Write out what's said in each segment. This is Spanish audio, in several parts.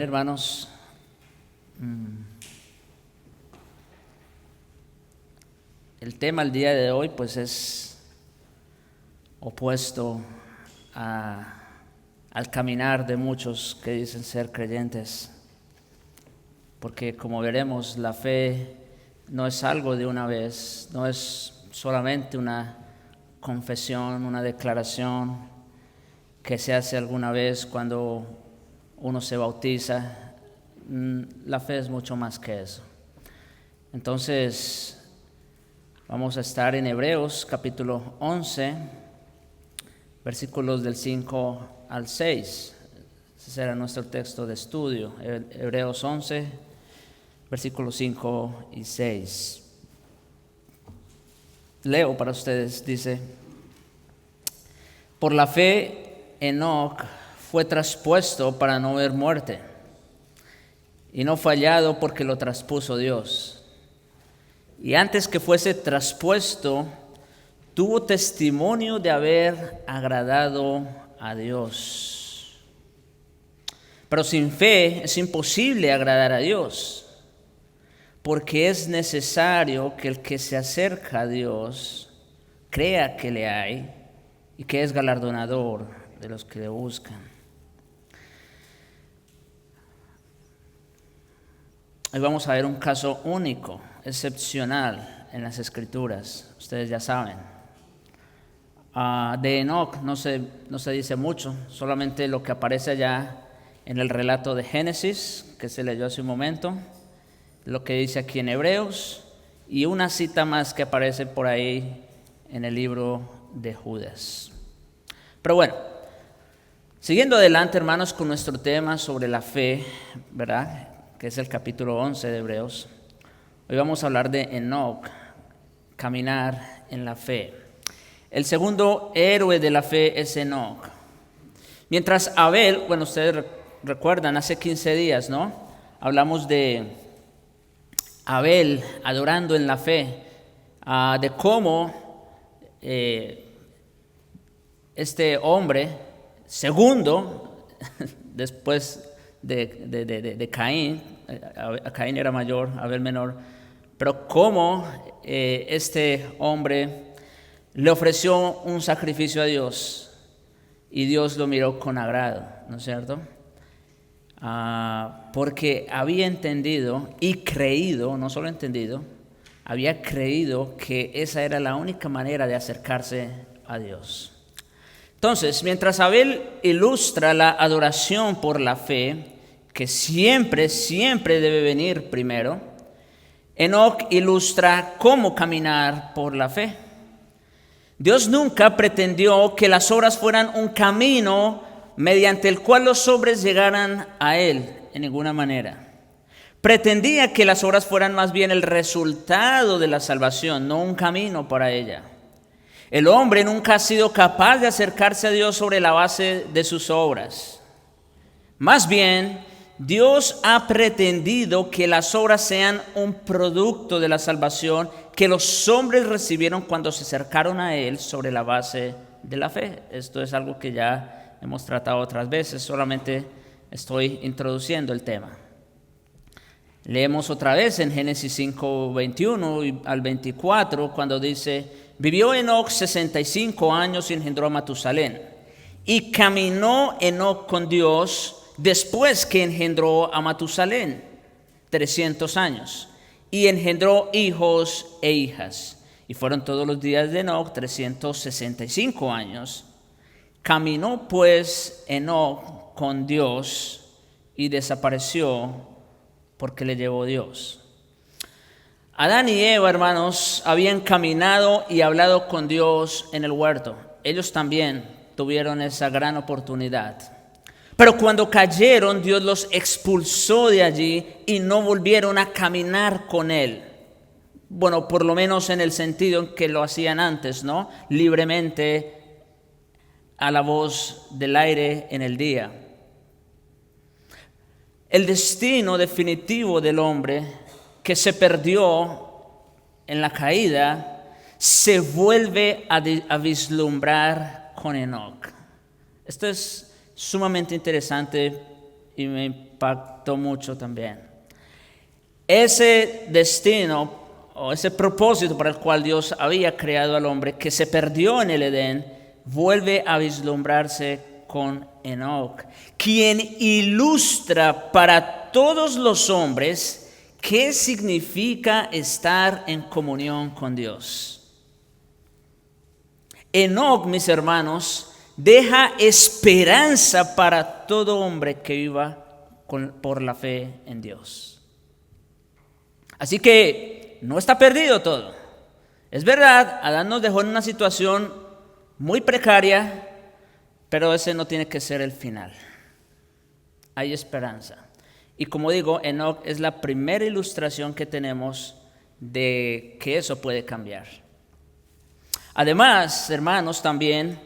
Bien, hermanos. El tema el día de hoy pues es opuesto al caminar de muchos que dicen ser creyentes, porque como veremos, la fe no es algo de una vez, no es solamente una confesión, una declaración que se hace alguna vez cuando uno se bautiza. La fe es mucho más que eso. Entonces, vamos a estar en Hebreos capítulo 11, versículos del 5 al 6. Ese será nuestro texto de estudio. Hebreos 11, versículos 5 y 6. Leo para ustedes, dice: por la fe, Enoc fue traspuesto para no ver muerte, y no fue hallado porque lo traspuso Dios. Y antes que fuese traspuesto, tuvo testimonio de haber agradado a Dios. Pero sin fe es imposible agradar a Dios, porque es necesario que el que se acerca a Dios crea que le hay y que es galardonador de los que le buscan. Hoy vamos a ver un caso único, excepcional en las Escrituras. Ustedes ya saben. De Enoc no se dice mucho, solamente lo que aparece allá en el relato de Génesis, que se leyó hace un momento, lo que dice aquí en Hebreos, y una cita más que aparece por ahí en el libro de Judas. Pero bueno, siguiendo adelante, hermanos, con nuestro tema sobre la fe, ¿verdad?, que es el capítulo 11 de Hebreos. Hoy vamos a hablar de Enoc, caminar en la fe. El segundo héroe de la fe es Enoc. Mientras Abel, bueno, ustedes recuerdan, hace 15 días, ¿no?, hablamos de Abel adorando en la fe, de cómo este hombre, segundo, después de Caín, Caín era mayor, Abel menor, pero cómo este hombre le ofreció un sacrificio a Dios y Dios lo miró con agrado, ¿no es cierto? Porque había entendido y creído, no solo entendido, había creído que esa era la única manera de acercarse a Dios. Entonces, mientras Abel ilustra la adoración por la fe, que siempre debe venir primero, Enoc ilustra cómo caminar por la fe. Dios nunca pretendió que las obras fueran un camino mediante el cual los hombres llegaran a Él, en ninguna manera. Pretendía que las obras fueran más bien el resultado de la salvación, no un camino para ella. El hombre nunca ha sido capaz de acercarse a Dios sobre la base de sus obras. Más bien, Dios ha pretendido que las obras sean un producto de la salvación que los hombres recibieron cuando se acercaron a Él sobre la base de la fe. Esto es algo que ya hemos tratado otras veces, solamente estoy introduciendo el tema. Leemos otra vez en Génesis 5, 21 y al 24, cuando dice: vivió Enoc 65 años y engendró a Matusalén. Y caminó Enoc con Dios después que engendró a Matusalén 300 años. Y engendró hijos e hijas. Y fueron todos los días de Enoc 365 años. Caminó pues Enoc con Dios y desapareció porque le llevó Dios. Adán y Eva, hermanos, habían caminado y hablado con Dios en el huerto. Ellos también tuvieron esa gran oportunidad. Pero cuando cayeron, Dios los expulsó de allí y no volvieron a caminar con Él. Bueno, por lo menos en el sentido en que lo hacían antes, ¿no? Libremente, a la voz del aire en el día. El destino definitivo del hombre que se perdió en la caída se vuelve a vislumbrar con Enoc. Esto es sumamente interesante y me impactó mucho también. Ese destino o ese propósito para el cual Dios había creado al hombre, que se perdió en el Edén, vuelve a vislumbrarse con Enoc, quien ilustra para todos los hombres qué significa estar en comunión con Dios. Enoc, mis hermanos, deja esperanza para todo hombre que viva por la fe en Dios. Así que no está perdido todo. Es verdad, Adán nos dejó en una situación muy precaria, pero ese no tiene que ser el final. Hay esperanza. Y como digo, Enoc es la primera ilustración que tenemos de que eso puede cambiar. Además, hermanos, también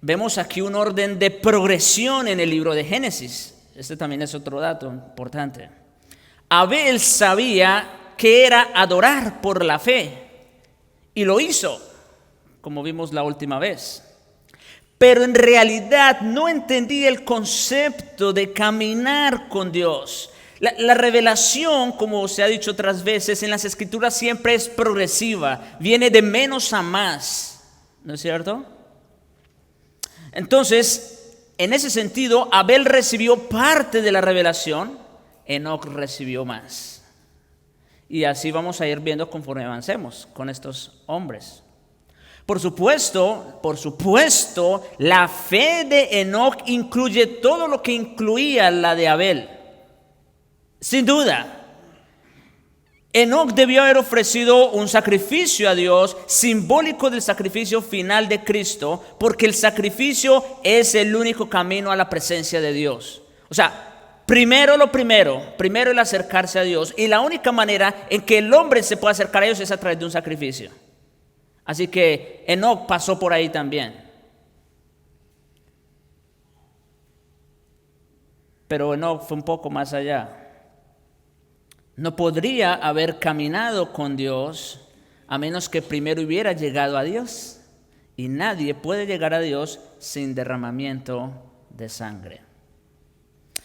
vemos aquí un orden de progresión en el libro de Génesis. Este también es otro dato importante. Abel sabía que era adorar por la fe y lo hizo, como vimos la última vez. Pero en realidad no entendía el concepto de caminar con Dios. La revelación, como se ha dicho otras veces, en las Escrituras siempre es progresiva, viene de menos a más, ¿no es cierto? Entonces, en ese sentido, Abel recibió parte de la revelación, Enoc recibió más. Y así vamos a ir viendo conforme avancemos con estos hombres. Por supuesto, la fe de Enoc incluye todo lo que incluía la de Abel. Sin duda, Enoc debió haber ofrecido un sacrificio a Dios simbólico del sacrificio final de Cristo, porque el sacrificio es el único camino a la presencia de Dios. O sea, primero el acercarse a Dios, y la única manera en que el hombre se puede acercar a Dios es a través de un sacrificio. Así que Enoc pasó por ahí también. Pero Enoc fue un poco más allá. No podría haber caminado con Dios a menos que primero hubiera llegado a Dios. Y nadie puede llegar a Dios sin derramamiento de sangre.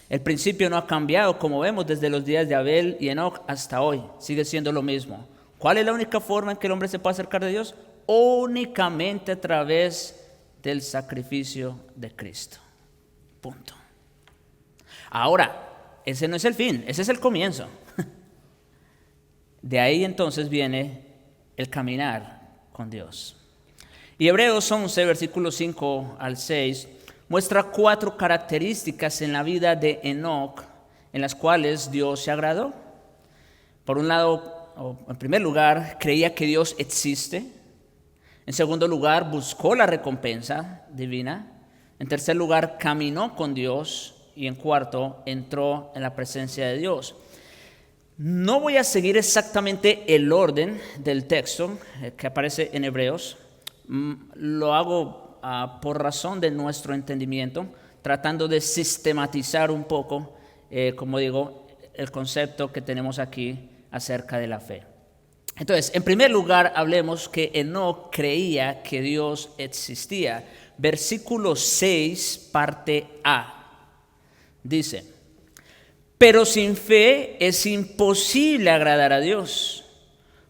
El principio no ha cambiado, como vemos, desde los días de Abel y Enoc hasta hoy. Sigue siendo lo mismo. ¿Cuál es la única forma en que el hombre se puede acercar de Dios? Únicamente a través del sacrificio de Cristo. Punto. Ahora, ese no es el fin, ese es el comienzo. De ahí entonces viene el caminar con Dios. Y Hebreos 11, versículos 5 al 6, muestra 4 características en la vida de Enoc en las cuales Dios se agradó. Por un lado, en primer lugar, creía que Dios existe. En segundo lugar, buscó la recompensa divina. En tercer lugar, caminó con Dios. Y en cuarto, entró en la presencia de Dios. No voy a seguir exactamente el orden del texto que aparece en Hebreos. Lo hago por razón de nuestro entendimiento, tratando de sistematizar un poco, como digo, el concepto que tenemos aquí acerca de la fe. Entonces, en primer lugar, hablemos que Enoc creía que Dios existía. Versículo 6, parte A, dice: pero sin fe es imposible agradar a Dios,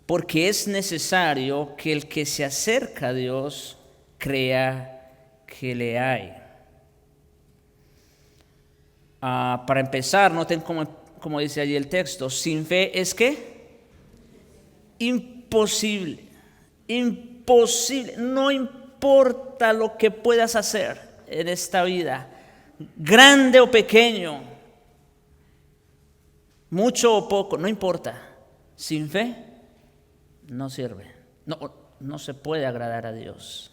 porque es necesario que el que se acerca a Dios crea que le hay. Para empezar, noten como dice allí el texto, sin fe es ¿qué? Imposible, no importa lo que puedas hacer en esta vida, grande o pequeño, mucho o poco, no importa. Sin fe no sirve. No se puede agradar a Dios.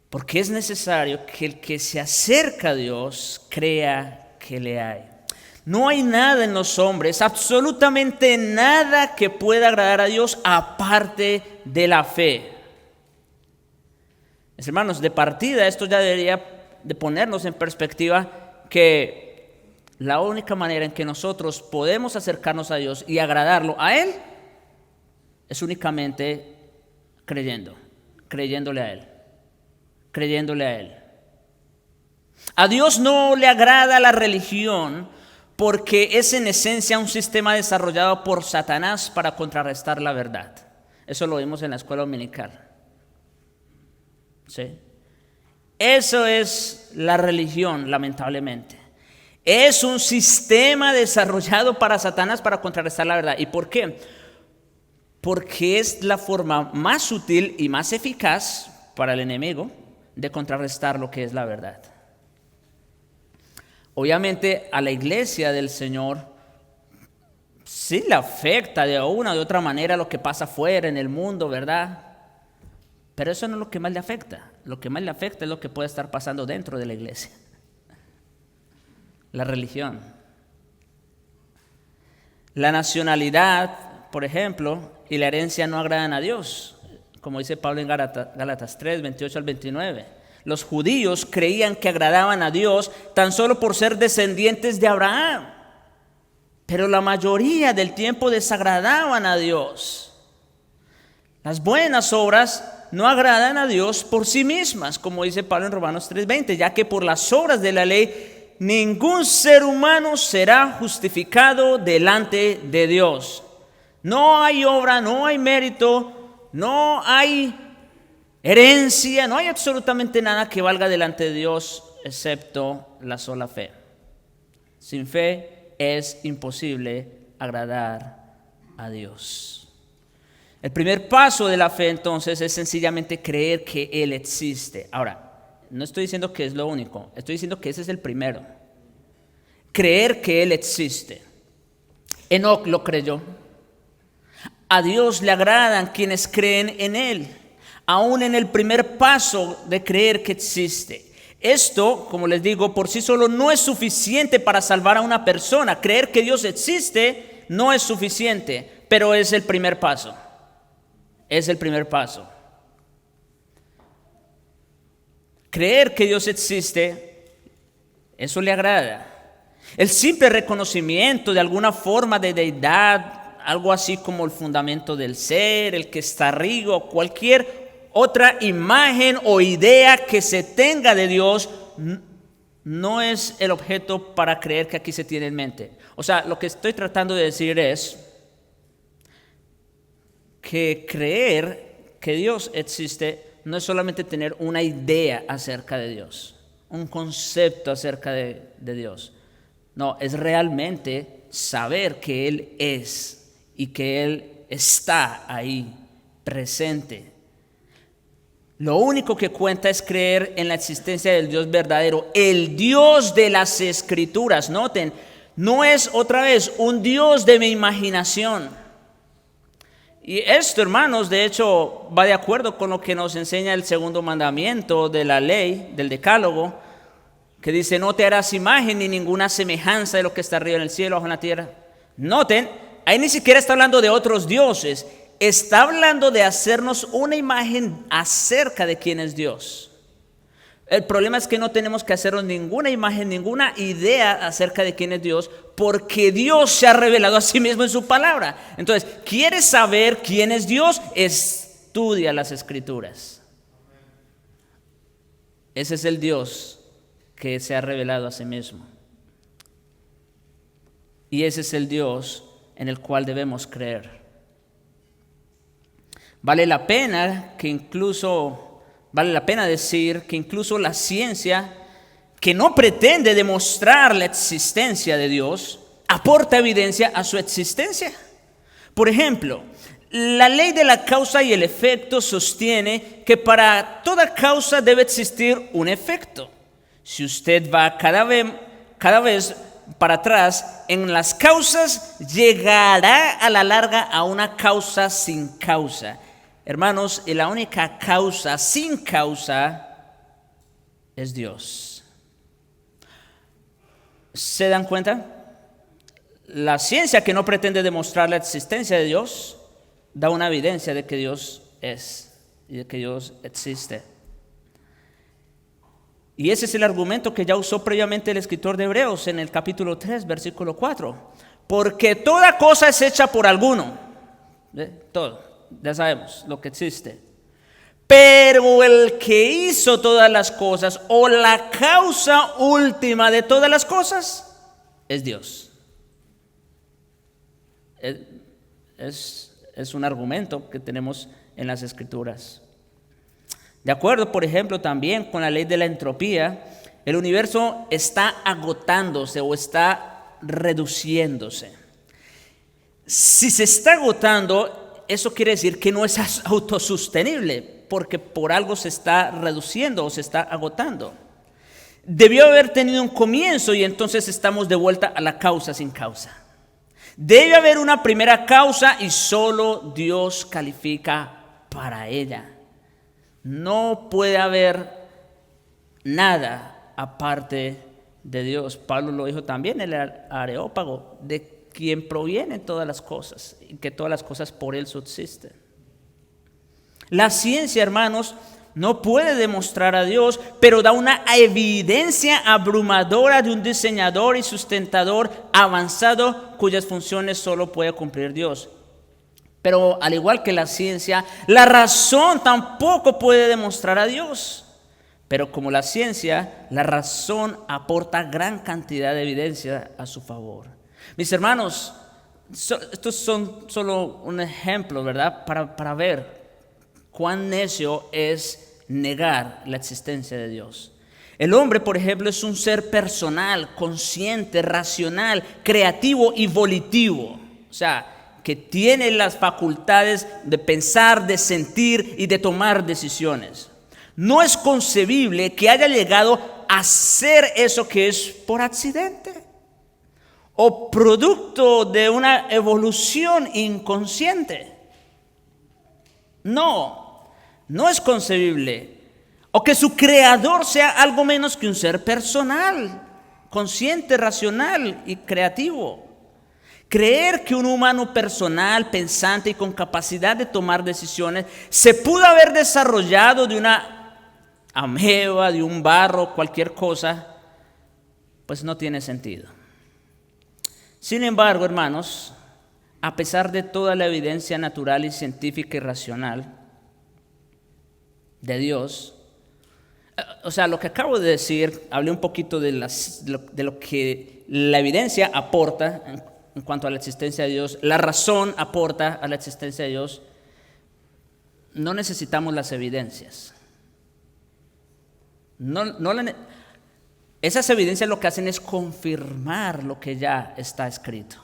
Porque es necesario que el que se acerca a Dios crea que le hay. No hay nada en los hombres, absolutamente nada que pueda agradar a Dios aparte de la fe. Mis hermanos, de partida esto ya debería de ponernos en perspectiva que la única manera en que nosotros podemos acercarnos a Dios y agradarlo a Él es únicamente creyéndole a Él. A Dios no le agrada la religión porque es en esencia un sistema desarrollado por Satanás para contrarrestar la verdad. Eso lo vimos en la escuela dominical. ¿Sí? Eso es la religión, lamentablemente. Es un sistema desarrollado para Satanás para contrarrestar la verdad. ¿Y por qué? Porque es la forma más sutil y más eficaz para el enemigo de contrarrestar lo que es la verdad. Obviamente a la iglesia del Señor sí le afecta de una u otra manera lo que pasa afuera en el mundo, ¿verdad? Pero eso no es lo que más le afecta. Lo que más le afecta es lo que puede estar pasando dentro de la iglesia. La religión. La nacionalidad, por ejemplo, y la herencia no agradan a Dios, como dice Pablo en Gálatas 3, 28 al 29. Los judíos creían que agradaban a Dios tan solo por ser descendientes de Abraham, pero la mayoría del tiempo desagradaban a Dios. Las buenas obras no agradan a Dios por sí mismas, como dice Pablo en Romanos 3:20, ya que por las obras de la ley ningún ser humano será justificado delante de Dios. No hay obra, no hay mérito, no hay herencia, no hay absolutamente nada que valga delante de Dios excepto la sola fe. Sin fe es imposible agradar a Dios. El primer paso de la fe entonces es sencillamente creer que Él existe. Ahora, no estoy diciendo que es lo único, estoy diciendo que ese es el primero. Creer que Él existe. Enoc lo creyó. A Dios le agradan quienes creen en Él, aún en el primer paso de creer que existe. Esto, como les digo, por sí solo no es suficiente para salvar a una persona. Creer que Dios existe no es suficiente, pero es el primer paso. Es el primer paso. Creer que Dios existe, eso le agrada. El simple reconocimiento de alguna forma de deidad, algo así como el fundamento del ser, el que está arriba, cualquier otra imagen o idea que se tenga de Dios, no es el objeto para creer que aquí se tiene en mente. O sea, lo que estoy tratando de decir es que creer que Dios existe no es solamente tener una idea acerca de Dios, un concepto acerca de Dios. No, es realmente saber que Él es y que Él está ahí, presente. Lo único que cuenta es creer en la existencia del Dios verdadero, el Dios de las Escrituras. Noten, no es otra vez un Dios de mi imaginación. Y esto, hermanos, de hecho, va de acuerdo con lo que nos enseña el segundo mandamiento de la ley, del Decálogo, que dice: no te harás imagen ni ninguna semejanza de lo que está arriba en el cielo, abajo en la tierra. Noten, ahí ni siquiera está hablando de otros dioses, está hablando de hacernos una imagen acerca de quién es Dios. El problema es que no tenemos que hacernos ninguna imagen, ninguna idea acerca de quién es Dios, porque Dios se ha revelado a sí mismo en su palabra. Entonces, ¿quieres saber quién es Dios? Estudia las Escrituras. Ese es el Dios que se ha revelado a sí mismo. Y ese es el Dios en el cual debemos creer. Vale la pena decir que incluso la ciencia, que no pretende demostrar la existencia de Dios, aporta evidencia a su existencia. Por ejemplo, la ley de la causa y el efecto sostiene que para toda causa debe existir un efecto. Si usted va cada vez para atrás en las causas, llegará a la larga a una causa sin causa. Hermanos, y la única causa sin causa es Dios. ¿Se dan cuenta? La ciencia, que no pretende demostrar la existencia de Dios, da una evidencia de que Dios es y de que Dios existe. Y ese es el argumento que ya usó previamente el escritor de Hebreos en el capítulo 3, versículo 4. Porque toda cosa es hecha por alguno. Todo, ya sabemos lo que existe. Pero el que hizo todas las cosas, o la causa última de todas las cosas, es Dios. Es un argumento que tenemos en las Escrituras. De acuerdo, por ejemplo, también con la ley de la entropía, el universo está agotándose o está reduciéndose. Si se está agotando, eso quiere decir que no es autosostenible, porque por algo se está reduciendo o se está agotando. Debió haber tenido un comienzo y entonces estamos de vuelta a la causa sin causa. Debe haber una primera causa y solo Dios califica para ella. No puede haber nada aparte de Dios. Pablo lo dijo también en el Areópago, de quien provienen todas las cosas y que todas las cosas por Él subsisten. La ciencia, hermanos, no puede demostrar a Dios, pero da una evidencia abrumadora de un diseñador y sustentador avanzado cuyas funciones solo puede cumplir Dios. Pero al igual que la ciencia, la razón tampoco puede demostrar a Dios. Pero como la ciencia, la razón aporta gran cantidad de evidencia a su favor. Mis hermanos, estos son solo un ejemplo, ¿verdad? Para ver cuán necio es negar la existencia de Dios. El hombre, por ejemplo, es un ser personal, consciente, racional, creativo y volitivo. O sea, que tiene las facultades de pensar, de sentir y de tomar decisiones. No es concebible que haya llegado a ser eso que es por accidente o producto de una evolución inconsciente. No es concebible. O que su creador sea algo menos que un ser personal, consciente, racional y creativo. Creer que un humano personal, pensante y con capacidad de tomar decisiones se pudo haber desarrollado de una ameba, de un barro, cualquier cosa, pues no tiene sentido. Sin embargo, hermanos, a pesar de toda la evidencia natural y científica y racional de Dios, o sea, lo que acabo de decir, hablé un poquito de lo que la evidencia aporta en cuanto a la existencia de Dios, la razón aporta a la existencia de Dios. No necesitamos las evidencias. Esas evidencias lo que hacen es confirmar lo que ya está escrito.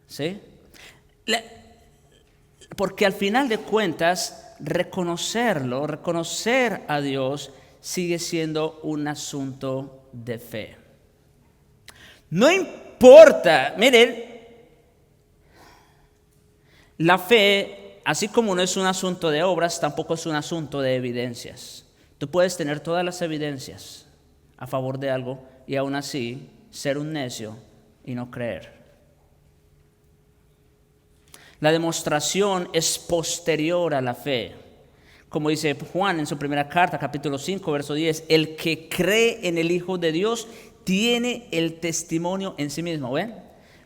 ¿Sí? Porque al final de cuentas, reconocer a Dios sigue siendo un asunto de fe. No importa, miren, la fe, así como no es un asunto de obras, tampoco es un asunto de evidencias. Tú puedes tener todas las evidencias a favor de algo y aún así ser un necio y no creer. La demostración es posterior a la fe. Como dice Juan en su primera carta, capítulo 5, verso 10, el que cree en el Hijo de Dios tiene el testimonio en sí mismo. ¿Ven?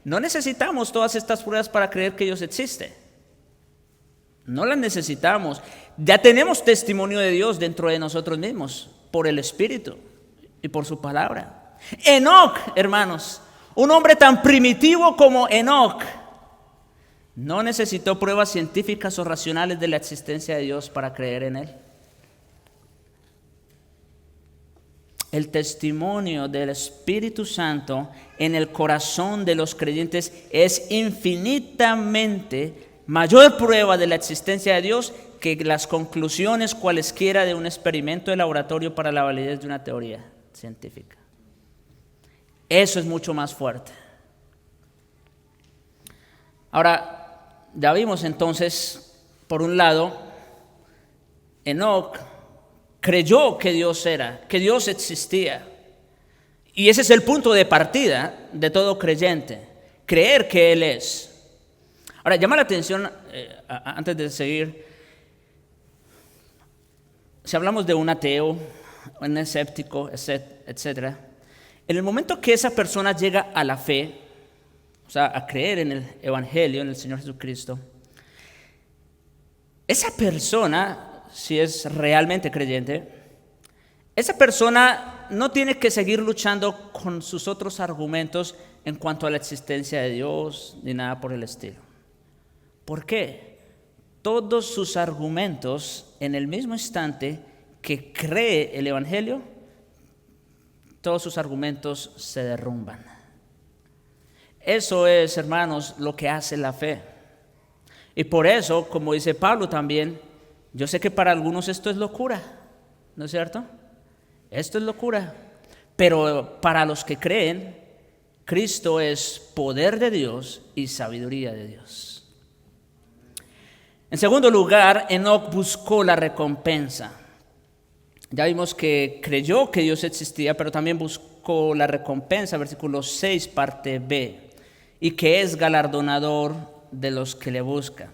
No necesitamos todas estas pruebas para creer que Dios existe. No las necesitamos. Ya tenemos testimonio de Dios dentro de nosotros mismos, por el Espíritu y por su palabra. Enoc, hermanos, un hombre tan primitivo como Enoc, no necesitó pruebas científicas o racionales de la existencia de Dios para creer en Él. El testimonio del Espíritu Santo en el corazón de los creyentes es infinitamente mayor prueba de la existencia de Dios que las conclusiones cualesquiera de un experimento de laboratorio para la validez de una teoría científica. Eso es mucho más fuerte. Ahora, ya vimos entonces, por un lado, Enoc creyó que Dios existía. Y ese es el punto de partida de todo creyente, creer que Él es. Ahora, llama la atención, antes de seguir, si hablamos de un ateo, un escéptico, etc., en el momento que esa persona llega a la fe, o sea, a creer en el Evangelio, en el Señor Jesucristo, esa persona, si es realmente creyente, esa persona no tiene que seguir luchando con sus otros argumentos en cuanto a la existencia de Dios ni nada por el estilo. ¿Por qué? Todos sus argumentos en el mismo instante que cree el Evangelio, todos sus argumentos se derrumban. Eso es, hermanos, lo que hace la fe. Y por eso, como dice Pablo también, yo sé que para algunos esto es locura, ¿no es cierto? Esto es locura, pero para los que creen, Cristo es poder de Dios y sabiduría de Dios. En segundo lugar, Enoc buscó la recompensa. Ya vimos que creyó que Dios existía, pero también buscó la recompensa, versículo 6, parte B, y que es galardonador de los que le buscan.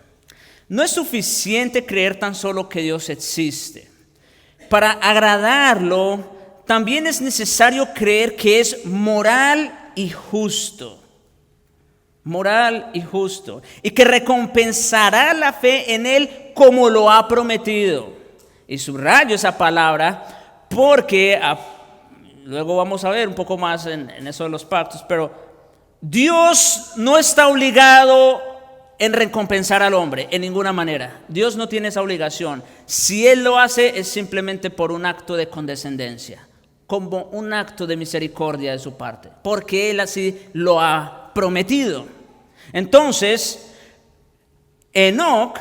No es suficiente creer tan solo que Dios existe. Para agradarlo, también es necesario creer que es moral y justo. Moral y justo. Y que recompensará la fe en Él como lo ha prometido. Y subrayo esa palabra porque luego vamos a ver un poco más en eso de los pactos, pero Dios no está obligado en recompensar al hombre en ninguna manera. Dios no tiene esa obligación. Si Él lo hace es simplemente por un acto de condescendencia, como un acto de misericordia de su parte, porque Él así lo ha prometido. Entonces, Enoc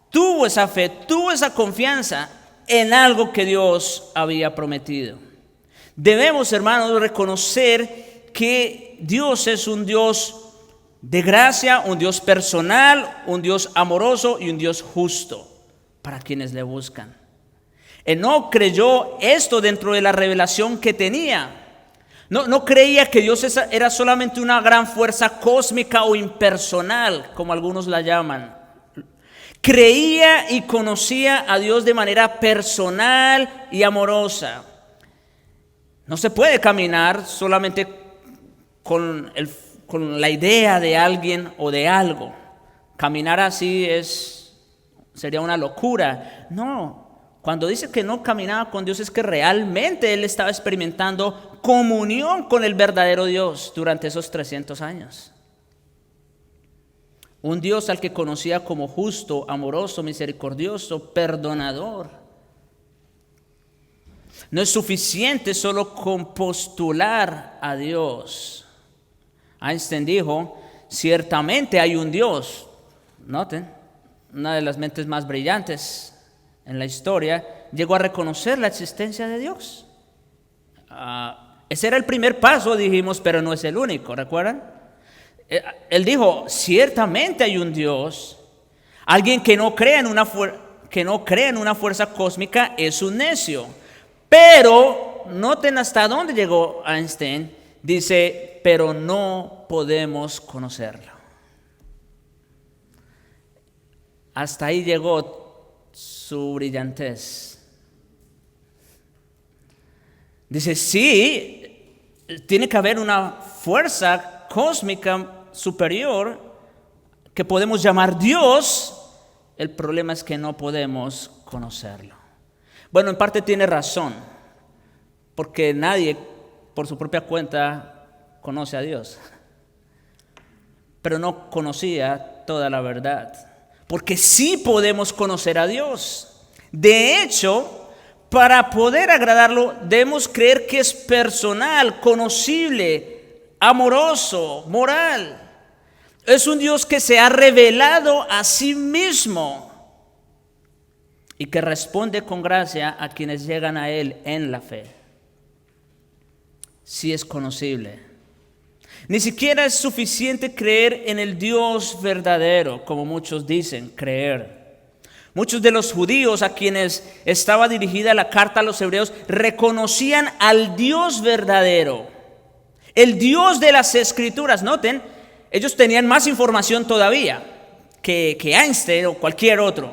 tuvo esa fe, tuvo esa confianza en algo que Dios había prometido. Debemos, hermanos, reconocer que Dios es un Dios de gracia, un Dios personal, un Dios amoroso y un Dios justo para quienes le buscan. Enoc creyó esto dentro de la revelación que tenía. No creía que Dios era solamente una gran fuerza cósmica o impersonal, como algunos la llaman. Creía y conocía a Dios de manera personal y amorosa. No se puede caminar solamente con la idea de alguien o de algo. Caminar así sería una locura. No, cuando dice que no caminaba con Dios es que realmente él estaba experimentando comunión con el verdadero Dios durante esos 300 años. Un Dios al que conocía como justo, amoroso, misericordioso, perdonador. No es suficiente solo con postular a Dios. Einstein dijo, ciertamente hay un Dios. Noten, una de las mentes más brillantes en la historia llegó a reconocer la existencia de Dios. Ese era el primer paso, dijimos, pero no es el único, ¿recuerdan? Él dijo, ciertamente hay un Dios. Alguien que no cree en una fuerza cósmica es un necio. Pero, noten hasta dónde llegó Einstein. Dice, pero no podemos conocerlo. Hasta ahí llegó su brillantez. Dice, sí, tiene que haber una fuerza cósmica superior que podemos llamar Dios. El problema es que no podemos conocerlo. Bueno, en parte tiene razón, porque nadie por su propia cuenta conoce a Dios, pero no conocía toda la verdad, porque sí podemos conocer a Dios. De hecho, para poder agradarlo debemos creer que es personal, conocible, amoroso, moral. Es un Dios que se ha revelado a sí mismo y que responde con gracia a quienes llegan a Él en la fe. Sí es conocible. Ni siquiera es suficiente creer en el Dios verdadero, como muchos dicen, creer. Muchos de los judíos a quienes estaba dirigida la carta a los hebreos reconocían al Dios verdadero, el Dios de las Escrituras. Noten, ellos tenían más información todavía que Einstein o cualquier otro.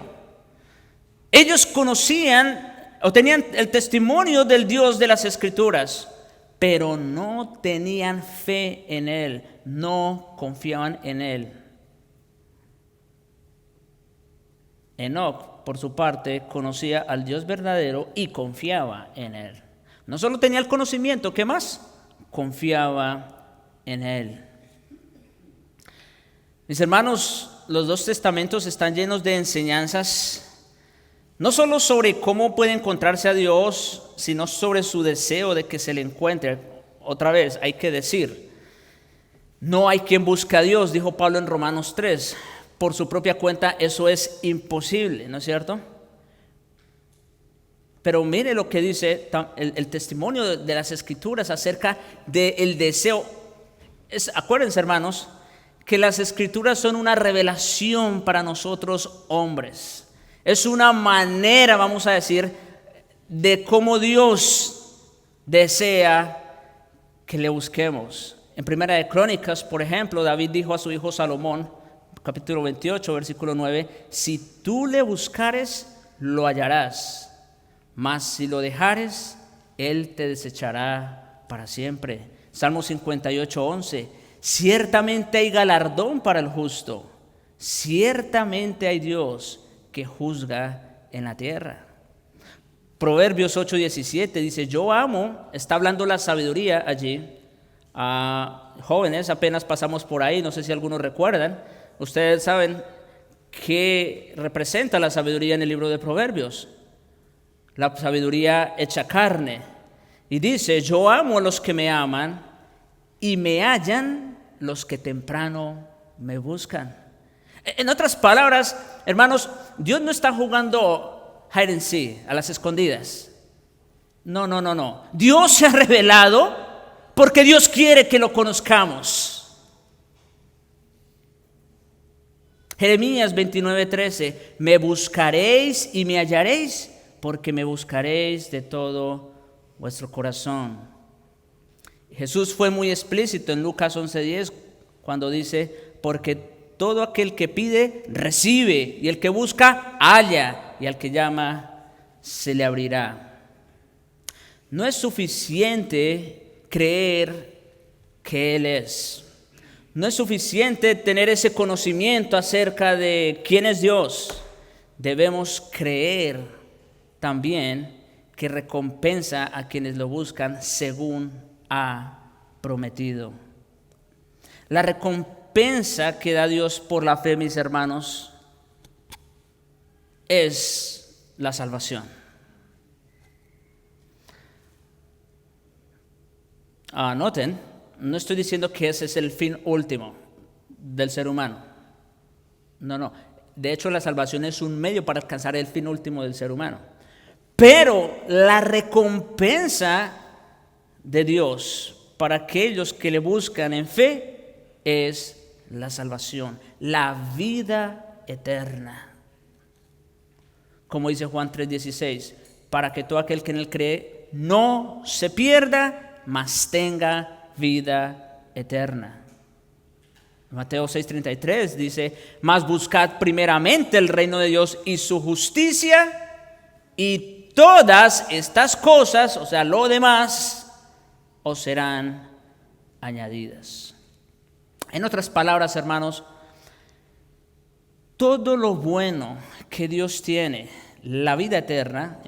Ellos conocían o tenían el testimonio del Dios de las Escrituras, pero no tenían fe en Él, no confiaban en Él. Enoc, por su parte, conocía al Dios verdadero y confiaba en Él. No solo tenía el conocimiento, ¿qué más? Confiaba en Él. Mis hermanos, los dos testamentos están llenos de enseñanzas, no solo sobre cómo puede encontrarse a Dios, sino sobre su deseo de que se le encuentre. Otra vez, hay que decir, no hay quien busque a Dios, dijo Pablo en Romanos 3. Por su propia cuenta eso es imposible, ¿no es cierto? Pero mire lo que dice el testimonio de las Escrituras acerca del deseo. Acuérdense, hermanos, que las Escrituras son una revelación para nosotros hombres. Es una manera, vamos a decir, de cómo Dios desea que le busquemos. En Primera de Crónicas, por ejemplo, David dijo a su hijo Salomón, capítulo 28, versículo 9, si tú le buscares, lo hallarás, mas si lo dejares, él te desechará para siempre. Salmo 58, 11, ciertamente hay galardón para el justo, ciertamente hay Dios que juzga en la tierra. Proverbios 8, 17 dice, yo amo, está hablando la sabiduría allí. Jóvenes, apenas pasamos por ahí, no sé si algunos recuerdan. Ustedes saben qué representa la sabiduría en el libro de Proverbios. La sabiduría hecha carne. Y dice, yo amo a los que me aman y me hallan los que temprano me buscan. En otras palabras, hermanos, Dios no está jugando hide and seek, a las escondidas. No. Dios se ha revelado porque Dios quiere que lo conozcamos. Jeremías 29:13, me buscaréis y me hallaréis, porque me buscaréis de todo vuestro corazón. Jesús fue muy explícito en Lucas 11:10 cuando dice, porque todo aquel que pide, recibe, y el que busca, halla, y al que llama, se le abrirá. No es suficiente creer que Él es. No es suficiente tener ese conocimiento acerca de quién es Dios. Debemos creer también que recompensa a quienes lo buscan según ha prometido. La recompensa que da Dios por la fe, mis hermanos, es la salvación. Noten, no estoy diciendo que ese es el fin último del ser humano. No. De hecho, la salvación es un medio para alcanzar el fin último del ser humano. Pero la recompensa de Dios para aquellos que le buscan en fe es la salvación, la vida eterna. Como dice Juan 3:16, para que todo aquel que en él cree no se pierda, mas tenga vida eterna. Mateo 6:33 dice, mas buscad primeramente el reino de Dios y su justicia, y todas estas cosas, o sea, lo demás, os serán añadidas. En otras palabras, hermanos, todo lo bueno que Dios tiene, la vida eterna,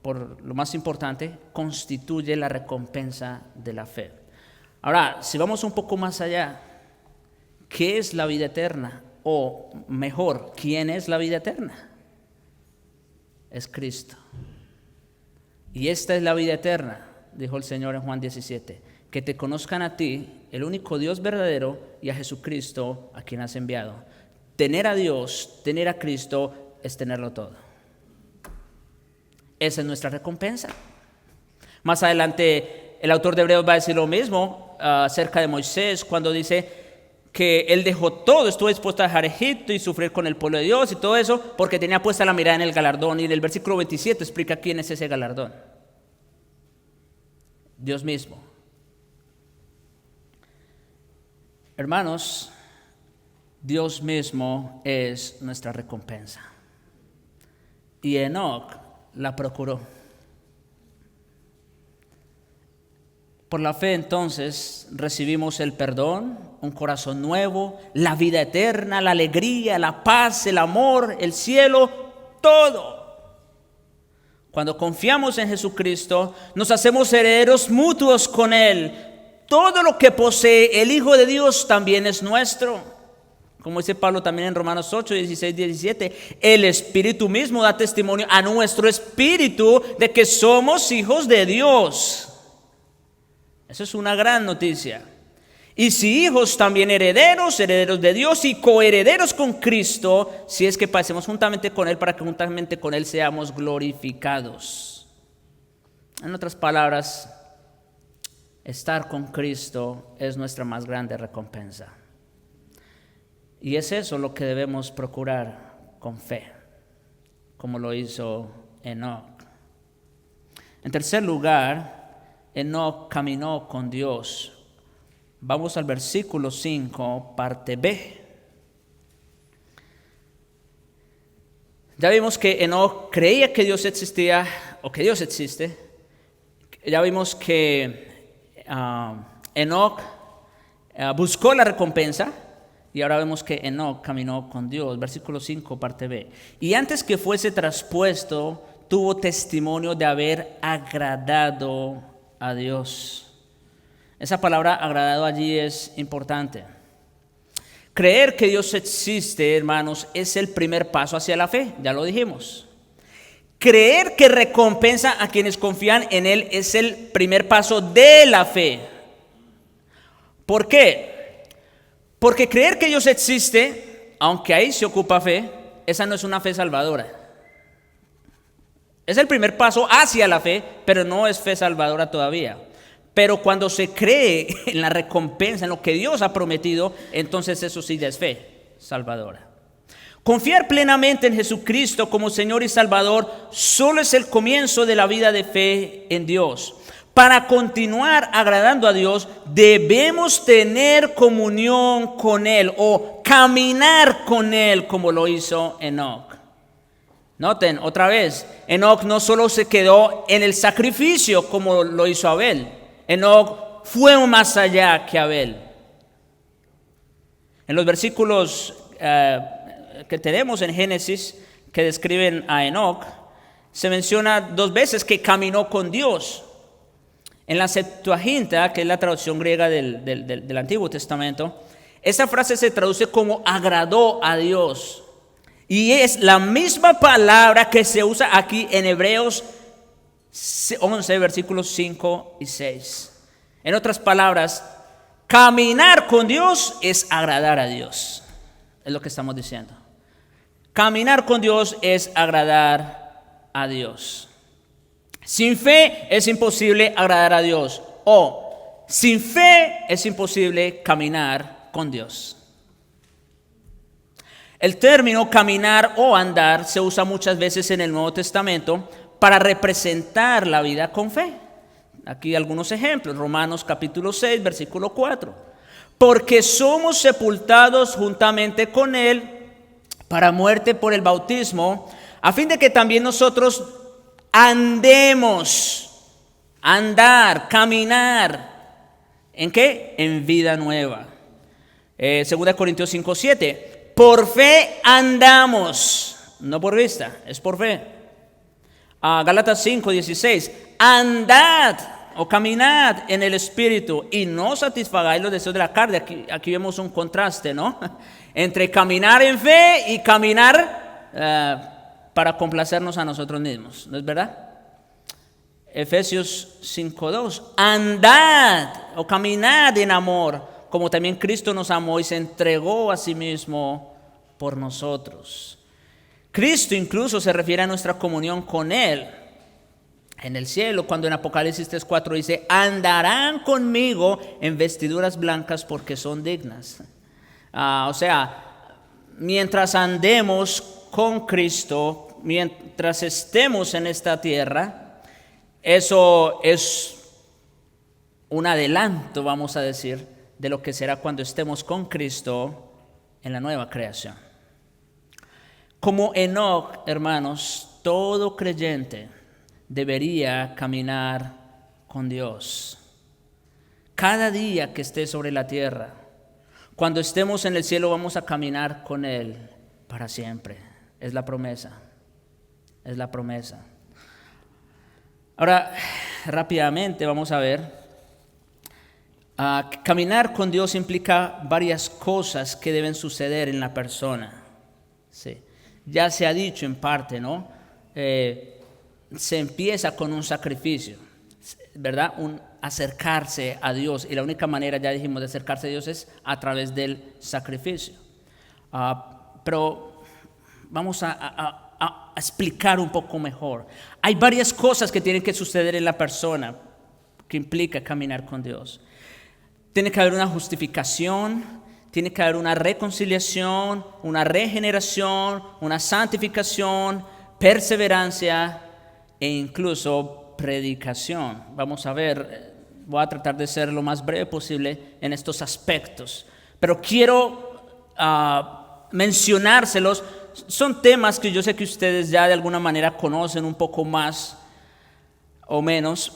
por lo más importante, constituye la recompensa de la fe. Ahora, si vamos un poco más allá, ¿qué es la vida eterna? O mejor, ¿quién es la vida eterna? Es Cristo. Y esta es la vida eterna, dijo el Señor en Juan 17, que te conozcan a ti, el único Dios verdadero, y a Jesucristo, a quien has enviado. Tener a Dios, tener a Cristo, es tenerlo todo. Esa es nuestra recompensa. Más adelante, el autor de Hebreos va a decir lo mismo acerca de Moisés, cuando dice que él dejó todo, estuvo dispuesto a dejar Egipto y sufrir con el pueblo de Dios y todo eso, porque tenía puesta la mirada en el galardón. Y en el versículo 27 explica quién es ese galardón. Dios mismo. Hermanos, Dios mismo es nuestra recompensa. Y Enoc la procuró. Por la fe entonces recibimos el perdón, un corazón nuevo, la vida eterna, la alegría, la paz, el amor, el cielo, todo. Cuando confiamos en Jesucristo, nos hacemos herederos mutuos con Él. Todo lo que posee el Hijo de Dios también es nuestro. Como dice Pablo también en Romanos 8, 16, 17, el Espíritu mismo da testimonio a nuestro espíritu de que somos hijos de Dios. Eso es una gran noticia. Y si hijos, también herederos, herederos de Dios y coherederos con Cristo, si es que padecemos juntamente con Él, para que juntamente con Él seamos glorificados. En otras palabras, estar con Cristo es nuestra más grande recompensa. Y es eso lo que debemos procurar con fe, como lo hizo Enoc. En tercer lugar, Enoc caminó con Dios. Vamos al versículo 5, parte B. Ya vimos que Enoc creía que Dios existía, o que Dios existe. Ya vimos que Enoc buscó la recompensa. Y ahora vemos que Enoc caminó con Dios. Versículo 5, parte B. Y antes que fuese traspuesto, tuvo testimonio de haber agradado a Dios. Esa palabra agradado allí es importante. Creer que Dios existe, hermanos, es el primer paso hacia la fe. Ya lo dijimos. Creer que recompensa a quienes confían en Él es el primer paso de la fe. ¿Por qué? Porque creer que Dios existe, aunque ahí se ocupa fe, esa no es una fe salvadora. Es el primer paso hacia la fe, pero no es fe salvadora todavía. Pero cuando se cree en la recompensa, en lo que Dios ha prometido, entonces eso sí ya es fe salvadora. Confiar plenamente en Jesucristo como Señor y Salvador solo es el comienzo de la vida de fe en Dios. Para continuar agradando a Dios, debemos tener comunión con Él o caminar con Él como lo hizo Enoc. Noten otra vez, Enoc no solo se quedó en el sacrificio como lo hizo Abel. Enoc fue más allá que Abel. En los versículos que tenemos en Génesis que describen a Enoc, se menciona 2 veces que caminó con Dios. En la Septuaginta, que es la traducción griega del Antiguo Testamento, esa frase se traduce como agradó a Dios. Y es la misma palabra que se usa aquí en Hebreos 11, versículos 5 y 6. En otras palabras, caminar con Dios es agradar a Dios. Es lo que estamos diciendo. Caminar con Dios es agradar a Dios. Sin fe es imposible agradar a Dios. O sin fe es imposible caminar con Dios. El término caminar o andar se usa muchas veces en el Nuevo Testamento para representar la vida con fe. Aquí algunos ejemplos. Romanos capítulo 6, versículo 4. Porque somos sepultados juntamente con Él para muerte por el bautismo, a fin de que también nosotros andemos, andar, caminar. ¿En qué? En vida nueva. 2 Corintios 5, 7. Por fe andamos, no por vista, es por fe. Gálatas 5, 16. Andad o caminad en el Espíritu y no satisfagáis los deseos de la carne. Aquí vemos un contraste, ¿no? Entre caminar en fe y caminar para complacernos a nosotros mismos, ¿no es verdad? Efesios 5:2, andad o caminad en amor, como también Cristo nos amó y se entregó a sí mismo por nosotros. Cristo incluso se refiere a nuestra comunión con Él en el cielo, cuando en Apocalipsis 3:4 dice, andarán conmigo en vestiduras blancas porque son dignas. O sea, mientras andemos con Cristo, mientras estemos en esta tierra, eso es un adelanto, vamos a decir, de lo que será cuando estemos con Cristo en la nueva creación. Como Enoc, hermanos, todo creyente debería caminar con Dios. cada día que esté sobre la tierra. Cuando estemos en el cielo vamos a caminar con Él para siempre. Es la promesa. Es la promesa. Ahora, rápidamente vamos a ver. Caminar con Dios implica varias cosas que deben suceder en la persona. Sí. Ya se ha dicho en parte, ¿no? Se empieza con un sacrificio, ¿verdad? Acercarse a Dios. Y la única manera, ya dijimos, de acercarse a Dios es a través del sacrificio. Pero vamos a explicar un poco mejor. Hay varias cosas que tienen que suceder en la persona que implica caminar con Dios. Tiene que haber una justificación, tiene que haber una reconciliación, una regeneración, una santificación, perseverancia e incluso predicación. Vamos a ver, voy a tratar de ser lo más breve posible en estos aspectos, pero quiero mencionárselos. Son temas que yo sé que ustedes ya de alguna manera conocen un poco más o menos,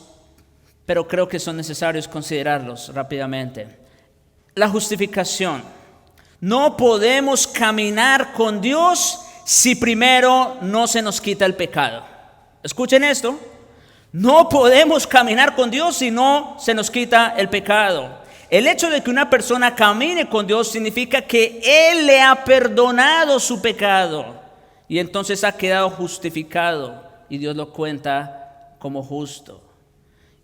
pero creo que son necesarios considerarlos rápidamente. La justificación. No podemos caminar con Dios si primero no se nos quita el pecado. Escuchen esto. No podemos caminar con Dios si no se nos quita el pecado. El hecho de que una persona camine con Dios significa que Él le ha perdonado su pecado y entonces ha quedado justificado y Dios lo cuenta como justo.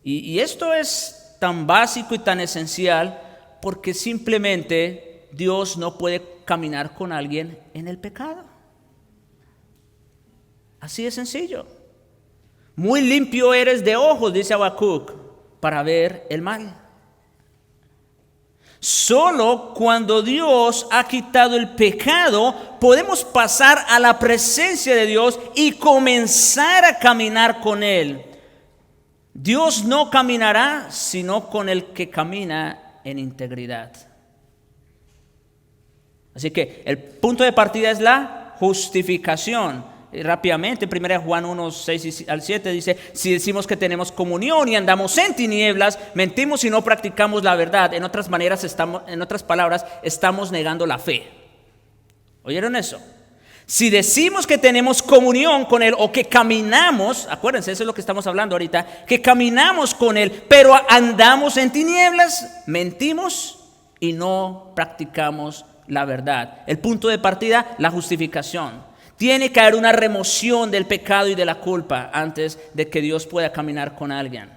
Y esto es tan básico y tan esencial porque simplemente Dios no puede caminar con alguien en el pecado. Así de sencillo. Muy limpio eres de ojos, dice Habacuc, para ver el mal. Solo cuando Dios ha quitado el pecado podemos pasar a la presencia de Dios y comenzar a caminar con Él. Dios no caminará sino con el que camina en integridad. Así que el punto de partida es la justificación. Y rápidamente, 1 Juan 1, 6 al 7 dice: si decimos que tenemos comunión y andamos en tinieblas, mentimos y no practicamos la verdad. En otras palabras, estamos negando la fe. ¿Oyeron eso? Si decimos que tenemos comunión con Él o que caminamos, acuérdense, eso es lo que estamos hablando ahorita, que caminamos con Él, pero andamos en tinieblas, mentimos y no practicamos la verdad. El punto de partida, la justificación. Tiene que haber una remoción del pecado y de la culpa antes de que Dios pueda caminar con alguien.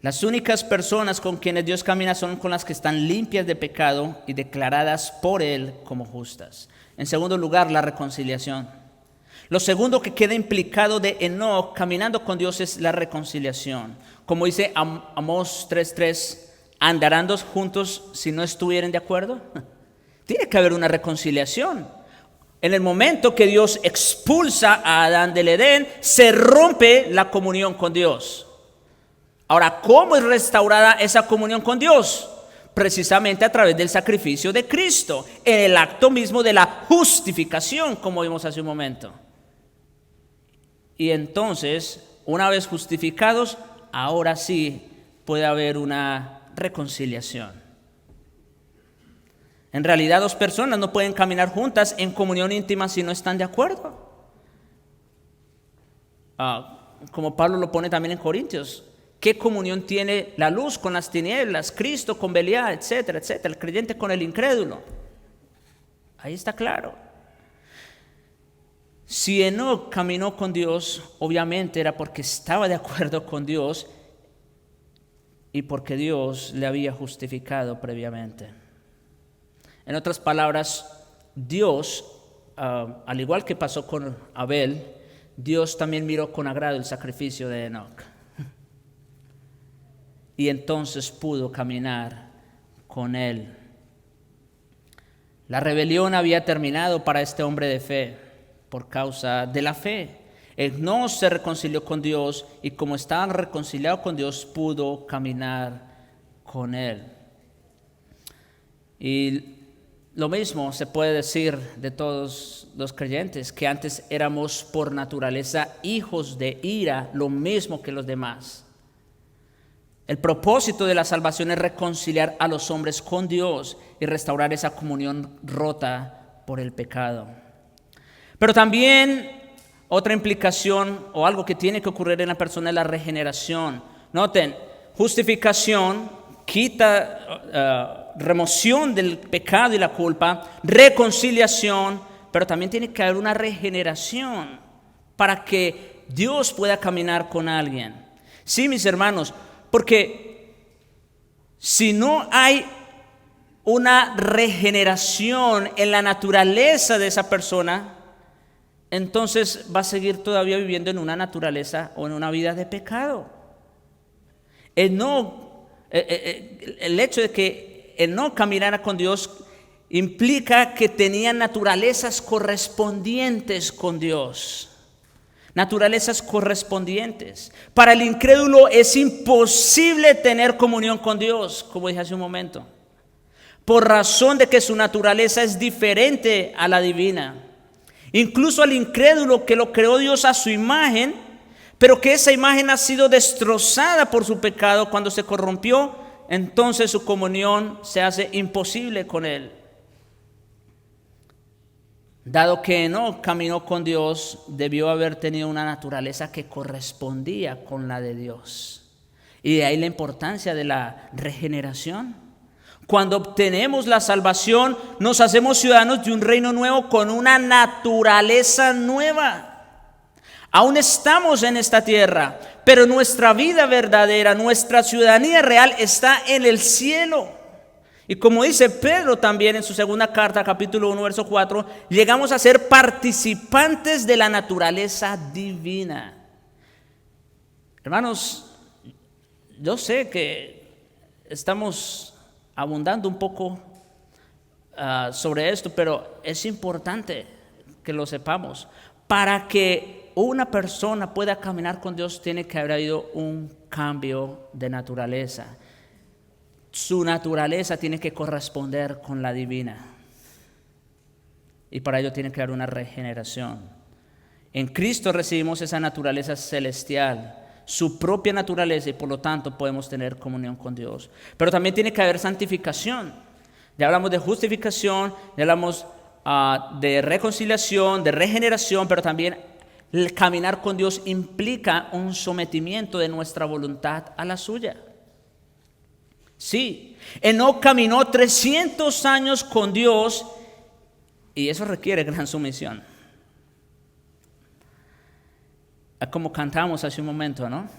Las únicas personas con quienes Dios camina son con las que están limpias de pecado y declaradas por Él como justas. En segundo lugar, la reconciliación. Lo segundo que queda implicado de Enoc caminando con Dios es la reconciliación. Como dice Amós 3:3, ¿andarán dos juntos si no estuvieran de acuerdo? Tiene que haber una reconciliación. En el momento que Dios expulsa a Adán del Edén, se rompe la comunión con Dios. Ahora, ¿cómo es restaurada esa comunión con Dios? Precisamente a través del sacrificio de Cristo, en el acto mismo de la justificación, como vimos hace un momento. Y entonces, una vez justificados, ahora sí puede haber una reconciliación. En realidad, dos personas no pueden caminar juntas en comunión íntima si no están de acuerdo. Como Pablo lo pone también en Corintios. ¿Qué comunión tiene la luz con las tinieblas? Cristo con Belial, etcétera, etcétera. El creyente con el incrédulo. Ahí está claro. Si Enoc caminó con Dios, obviamente era porque estaba de acuerdo con Dios y porque Dios le había justificado previamente. En otras palabras, Dios, al igual que pasó con Abel, Dios también miró con agrado el sacrificio de Enoc. Y entonces pudo caminar con él. La rebelión había terminado para este hombre de fe por causa de la fe. Enoc se reconcilió con Dios y como estaba reconciliado con Dios, pudo caminar con él. Y lo mismo se puede decir de todos los creyentes, que antes éramos por naturaleza hijos de ira, lo mismo que los demás. El propósito de la salvación es reconciliar a los hombres con Dios y restaurar esa comunión rota por el pecado. Pero también otra implicación o algo que tiene que ocurrir en la persona es la regeneración. Noten, justificación, remoción del pecado y la culpa, reconciliación, pero también tiene que haber una regeneración para que Dios pueda caminar con alguien. Sí, mis hermanos, porque si no hay una regeneración en la naturaleza de esa persona, entonces va a seguir todavía viviendo en una naturaleza o en una vida de pecado. El hecho de que el no caminara con Dios implica que tenía naturalezas correspondientes con Dios. Naturalezas correspondientes. Para el incrédulo es imposible tener comunión con Dios, como dije hace un momento, por razón de que su naturaleza es diferente a la divina. Incluso al incrédulo que lo creó Dios a su imagen, pero que esa imagen ha sido destrozada por su pecado cuando se corrompió, entonces su comunión se hace imposible con Él. Dado que no caminó con Dios, debió haber tenido una naturaleza que correspondía con la de Dios. Y de ahí la importancia de la regeneración. Cuando obtenemos la salvación, nos hacemos ciudadanos de un reino nuevo con una naturaleza nueva. Aún estamos en esta tierra, pero nuestra vida verdadera, nuestra ciudadanía real está en el cielo. Y como dice Pedro también en su segunda carta, capítulo 1, verso 4, llegamos a ser participantes de la naturaleza divina. Hermanos, yo sé que estamos abundando un poco sobre esto, pero es importante que lo sepamos. Para que una persona pueda caminar con Dios, tiene que haber habido un cambio de naturaleza. Su naturaleza tiene que corresponder con la divina. Y para ello tiene que haber una regeneración. En Cristo recibimos esa naturaleza celestial, su propia naturaleza, y por lo tanto podemos tener comunión con Dios. Pero también tiene que haber santificación. Ya hablamos de justificación, ya hablamos de reconciliación, de regeneración, pero también el caminar con Dios implica un sometimiento de nuestra voluntad a la suya. Sí, Enoc caminó 300 años con Dios y eso requiere gran sumisión. Como cantamos hace un momento, ¿no?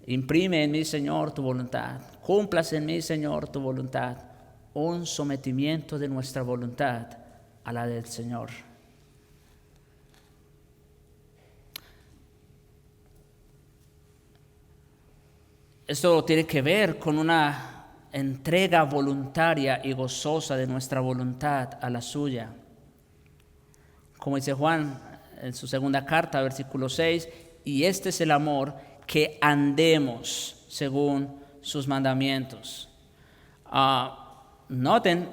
Imprime en mí, Señor, tu voluntad. Cúmplase en mí, Señor, tu voluntad. Un sometimiento de nuestra voluntad a la del Señor. Esto tiene que ver con una entrega voluntaria y gozosa de nuestra voluntad a la suya. Como dice Juan en su segunda carta, versículo 6, y este es el amor, que andemos según sus mandamientos. Noten,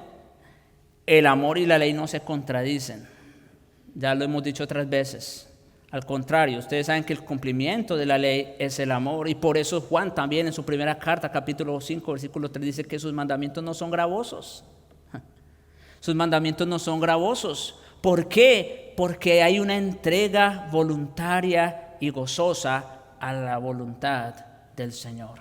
el amor y la ley no se contradicen. Ya lo hemos dicho otras veces. Al contrario, ustedes saben que el cumplimiento de la ley es el amor, y por eso Juan también en su primera carta, capítulo 5, versículo 3, dice que sus mandamientos no son gravosos. Sus mandamientos no son gravosos. ¿Por qué? Porque hay una entrega voluntaria y gozosa a la voluntad del Señor.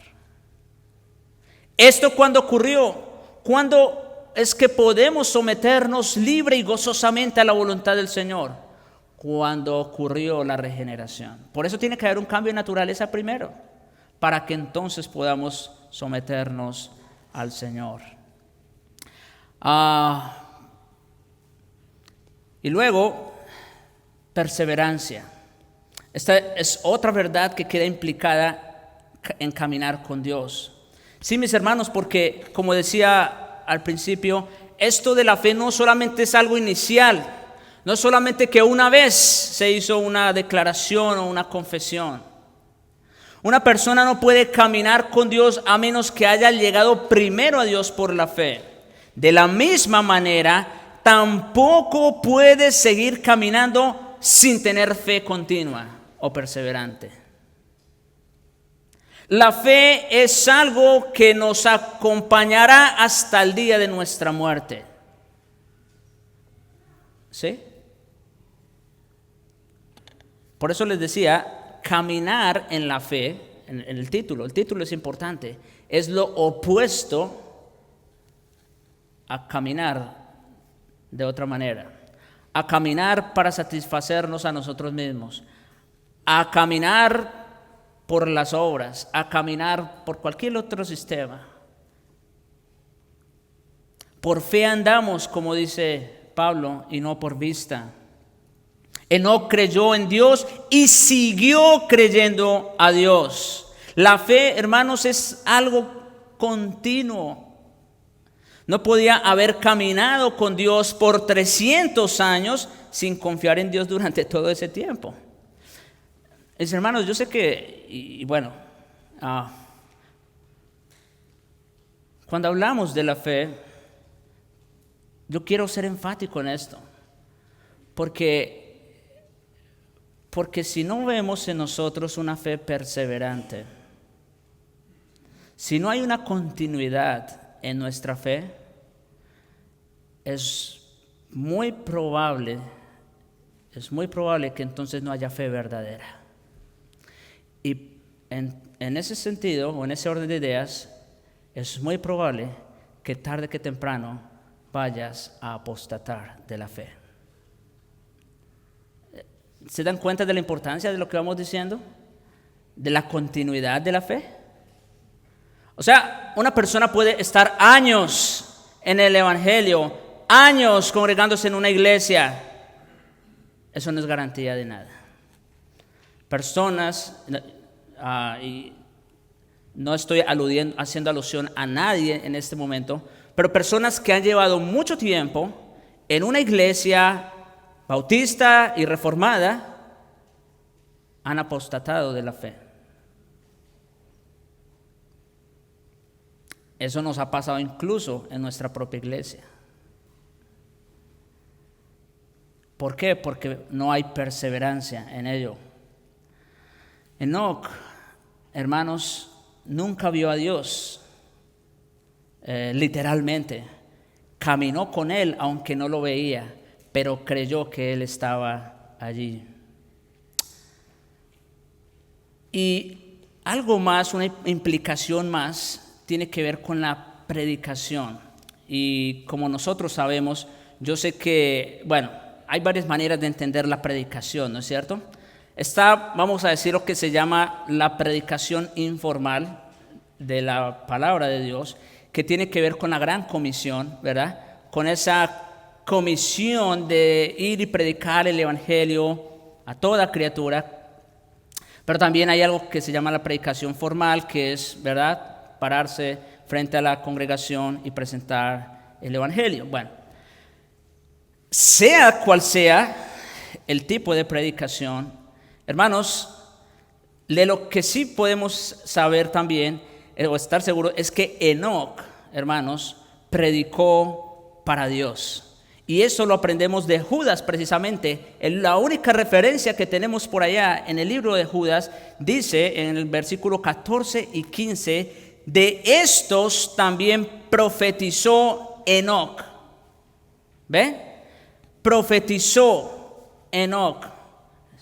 ¿Esto cuándo ocurrió? ¿Cuándo es que podemos someternos libre y gozosamente a la voluntad del Señor? Cuando ocurrió la regeneración. Por eso tiene que haber un cambio de naturaleza primero, para que entonces podamos someternos al Señor. Y luego, perseverancia. Esta es otra verdad que queda implicada en caminar con Dios. Sí, mis hermanos, porque como decía al principio, esto de la fe no solamente es algo inicial. No solamente que una vez se hizo una declaración o una confesión. Una persona no puede caminar con Dios a menos que haya llegado primero a Dios por la fe. De la misma manera, tampoco puede seguir caminando sin tener fe continua o perseverante. La fe es algo que nos acompañará hasta el día de nuestra muerte. ¿Sí? Por eso les decía, caminar en la fe, en el título es importante, es lo opuesto a caminar de otra manera, a caminar para satisfacernos a nosotros mismos, a caminar por las obras, a caminar por cualquier otro sistema. Por fe andamos, como dice Pablo, y no por vista. Enoc creyó en Dios y siguió creyendo a Dios. La fe, hermanos, es algo continuo. No podía haber caminado con Dios por 300 años sin confiar en Dios durante todo ese tiempo. Mis hermanos, yo sé que, cuando hablamos de la fe, yo quiero ser enfático en esto, porque si no vemos en nosotros una fe perseverante, si no hay una continuidad en nuestra fe, es muy probable que entonces no haya fe verdadera. Y en ese sentido, o en ese orden de ideas, es muy probable que tarde que temprano vayas a apostatar de la fe. ¿Se dan cuenta de la importancia de lo que vamos diciendo? De la continuidad de la fe. O sea, una persona puede estar años en el Evangelio, años congregándose en una iglesia. Eso no es garantía de nada. Personas, y no estoy haciendo alusión a nadie en este momento, pero personas que han llevado mucho tiempo en una iglesia bautista y reformada han apostatado de la fe. Eso nos ha pasado incluso en nuestra propia iglesia. ¿Por qué? Porque no hay perseverancia en ello. Enoc, hermanos, nunca vio a Dios, literalmente. Caminó con Él aunque no lo veía, pero creyó que Él estaba allí. Y algo más, una implicación más, tiene que ver con la predicación. Y como nosotros sabemos, yo sé que, hay varias maneras de entender la predicación, ¿no es cierto? Está, vamos a decir, lo que se llama la predicación informal de la palabra de Dios, que tiene que ver con la gran comisión, ¿verdad? Con esa comisión de ir y predicar el evangelio a toda criatura. Pero también hay algo que se llama la predicación formal, que es, ¿verdad?, pararse frente a la congregación y presentar el evangelio. Bueno, sea cual sea el tipo de predicación, hermanos, de lo que sí podemos saber también, o estar seguros, es que Enoc, hermanos, predicó para Dios. Y eso lo aprendemos de Judas precisamente. La única referencia que tenemos por allá en el libro de Judas dice en el versículo 14 y 15, de estos también profetizó Enoc. ¿Ve? Profetizó Enoc.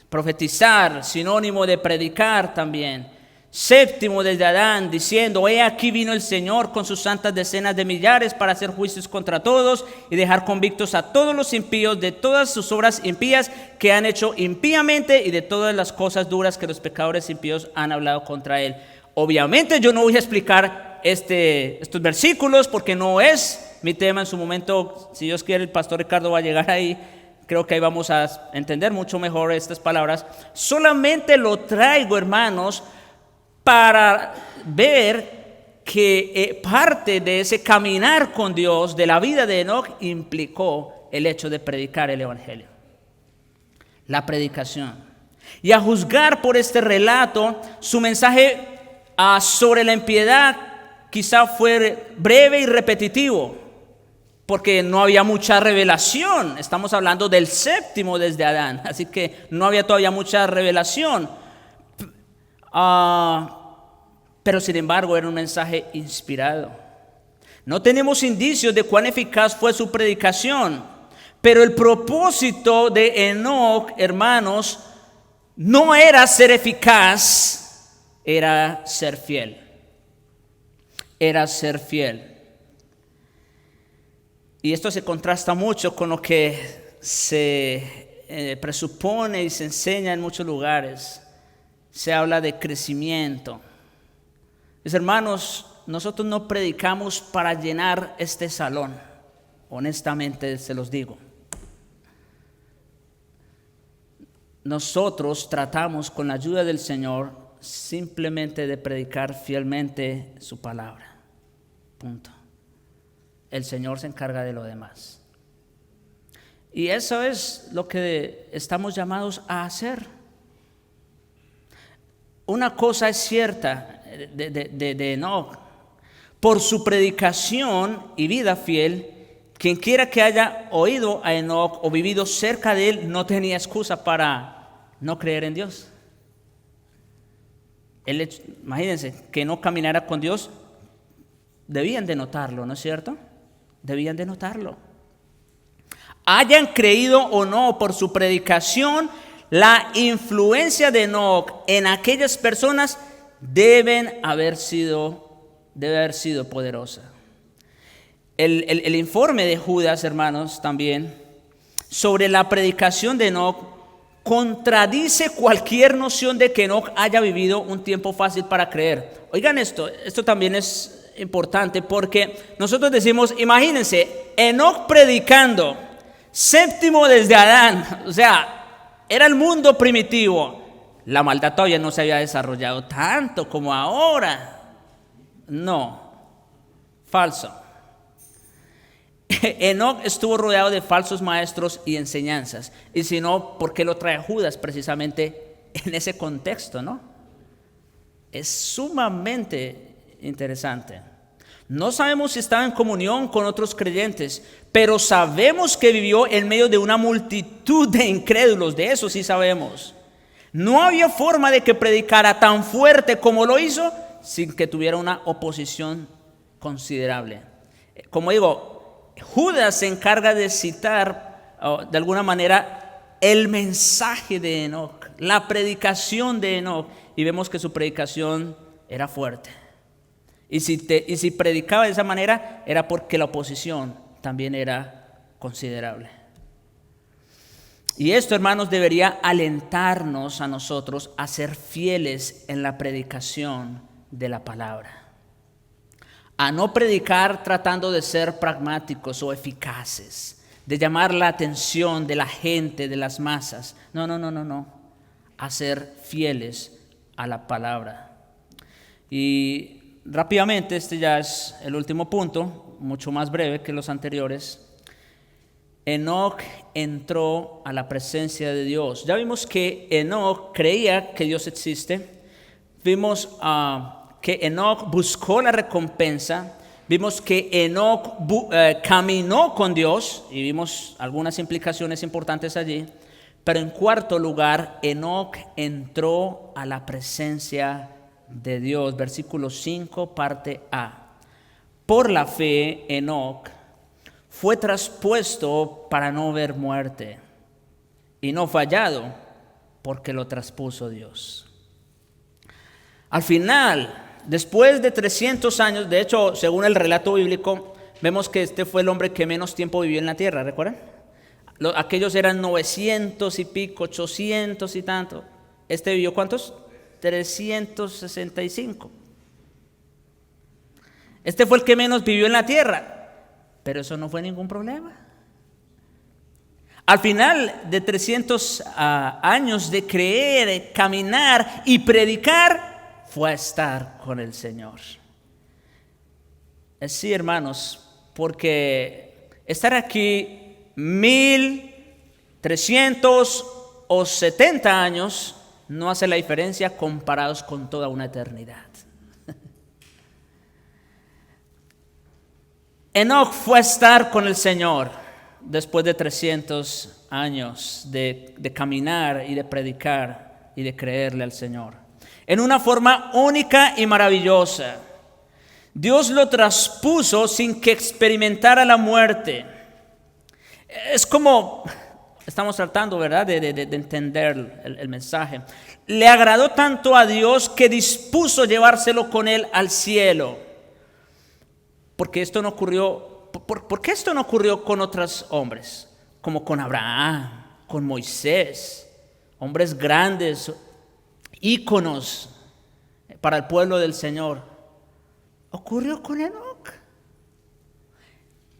Profetizar, sinónimo de predicar también. Séptimo desde Adán, diciendo: he aquí vino el Señor con sus santas decenas de millares para hacer juicios contra todos y dejar convictos a todos los impíos de todas sus obras impías que han hecho impíamente y de todas las cosas duras que los pecadores impíos han hablado contra él. Obviamente yo no voy a explicar estos versículos porque no es mi tema. En su momento, si Dios quiere, el pastor Ricardo va a llegar ahí. Creo que ahí vamos a entender mucho mejor estas palabras. Solamente lo traigo, hermanos, para ver que parte de ese caminar con Dios, de la vida de Enoc, implicó el hecho de predicar el evangelio. La predicación. Y a juzgar por este relato, su mensaje sobre la impiedad quizá fue breve y repetitivo, porque no había mucha revelación. Estamos hablando del séptimo desde Adán, así que no había todavía mucha revelación. pero sin embargo era un mensaje inspirado. No tenemos indicios de cuán eficaz fue su predicación, pero el propósito de Enoc, hermanos, no era ser eficaz, era ser fiel. Era ser fiel. Y esto se contrasta mucho con lo que se presupone y se enseña en muchos lugares. Se habla de crecimiento. Mis hermanos, nosotros no predicamos para llenar este salón. Honestamente se los digo. Nosotros tratamos con la ayuda del Señor simplemente de predicar fielmente su palabra. Punto. El Señor se encarga de lo demás. Y eso es lo que estamos llamados a hacer. Una cosa es cierta de Enoc: por su predicación y vida fiel, quien quiera que haya oído a Enoc o vivido cerca de él no tenía excusa para no creer en Dios. Imagínense que no caminara con Dios, debían de notarlo, ¿no es cierto? Debían de notarlo. Hayan creído o no por su predicación, la influencia de Enoc en aquellas personas debe haber sido poderosa. El informe de Judas, hermanos, también sobre la predicación de Enoc contradice cualquier noción de que Enoc haya vivido un tiempo fácil para creer. Oigan esto también es importante, porque nosotros decimos, imagínense, Enoc predicando, séptimo desde Adán, o sea, era el mundo primitivo. La maldad todavía no se había desarrollado tanto como ahora. No, falso. Enoc estuvo rodeado de falsos maestros y enseñanzas. Y si no, ¿por qué lo trae Judas precisamente en ese contexto, no? Es sumamente interesante. No sabemos si estaba en comunión con otros creyentes, pero sabemos que vivió en medio de una multitud de incrédulos. De eso sí sabemos. No había forma de que predicara tan fuerte como lo hizo sin que tuviera una oposición considerable. Como digo, Judas se encarga de citar de alguna manera el mensaje de Enoc, la predicación de Enoc, y vemos que su predicación era fuerte. Y si predicaba de esa manera era porque la oposición también era considerable. Y esto, hermanos, debería alentarnos a nosotros a ser fieles en la predicación de la palabra. A no predicar tratando de ser pragmáticos o eficaces, de llamar la atención de la gente, de las masas. No. A ser fieles a la palabra. Y rápidamente, este ya es el último punto, mucho más breve que los anteriores. Enoc entró a la presencia de Dios. Ya vimos que Enoc creía que Dios existe. Vimos que Enoc buscó la recompensa. Vimos que Enoc caminó con Dios y vimos algunas implicaciones importantes allí. Pero en cuarto lugar, Enoc entró a la presencia de Dios. Versículo 5, parte A. Por la fe, Enoc fue traspuesto para no ver muerte, y no fue hallado porque lo traspuso Dios. Al final, después de 300 años, de hecho, según el relato bíblico, vemos que este fue el hombre que menos tiempo vivió en la tierra, ¿recuerdan? Aquellos eran 900 y pico, 800 y tanto. ¿Este vivió cuántos? 365. Este fue el que menos vivió en la tierra, pero eso no fue ningún problema. Al final de 300 años de creer, caminar y predicar, fue a estar con el Señor. Sí, hermanos, porque estar aquí 1370 años no hace la diferencia comparados con toda una eternidad. Enoc fue a estar con el Señor después de 300 años de caminar y de predicar y de creerle al Señor. en una forma única y maravillosa. Dios lo traspuso sin que experimentara la muerte. Es como, estamos tratando, ¿verdad?, de entender el mensaje. Le agradó tanto a Dios que dispuso llevárselo con él al cielo. Porque esto no ocurrió, ¿por qué esto no ocurrió con otros hombres? Como con Abraham, con Moisés, hombres grandes, íconos para el pueblo del Señor. Ocurrió con Enoc.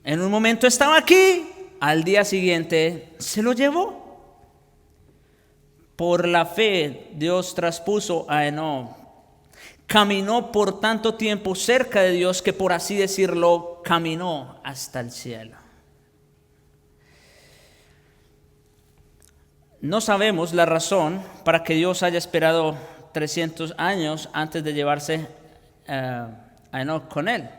En un momento estaba aquí, al día siguiente se lo llevó. Por la fe Dios traspuso a Enoc. Caminó por tanto tiempo cerca de Dios que, por así decirlo, caminó hasta el cielo. No sabemos la razón para que Dios haya esperado 300 años antes de llevarse a Enoc con él.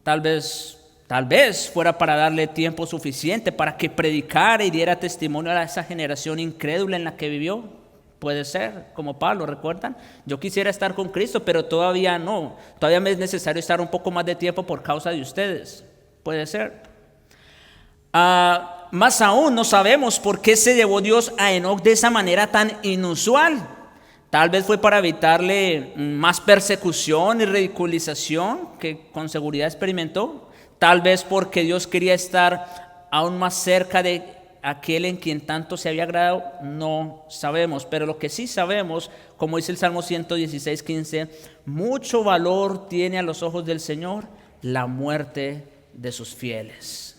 Tal vez fuera para darle tiempo suficiente para que predicara y diera testimonio a esa generación incrédula en la que vivió. Puede ser, como Pablo, ¿recuerdan? Yo quisiera estar con Cristo, pero todavía no. Todavía me es necesario estar un poco más de tiempo por causa de ustedes. Puede ser. Más aún, no sabemos por qué se llevó Dios a Enoc de esa manera tan inusual. Tal vez fue para evitarle más persecución y ridiculización que con seguridad experimentó. Tal vez porque Dios quería estar aún más cerca de aquel en quien tanto se había agradado. No sabemos, pero lo que sí sabemos, como dice el Salmo 116:15, mucho valor tiene a los ojos del Señor la muerte de sus fieles.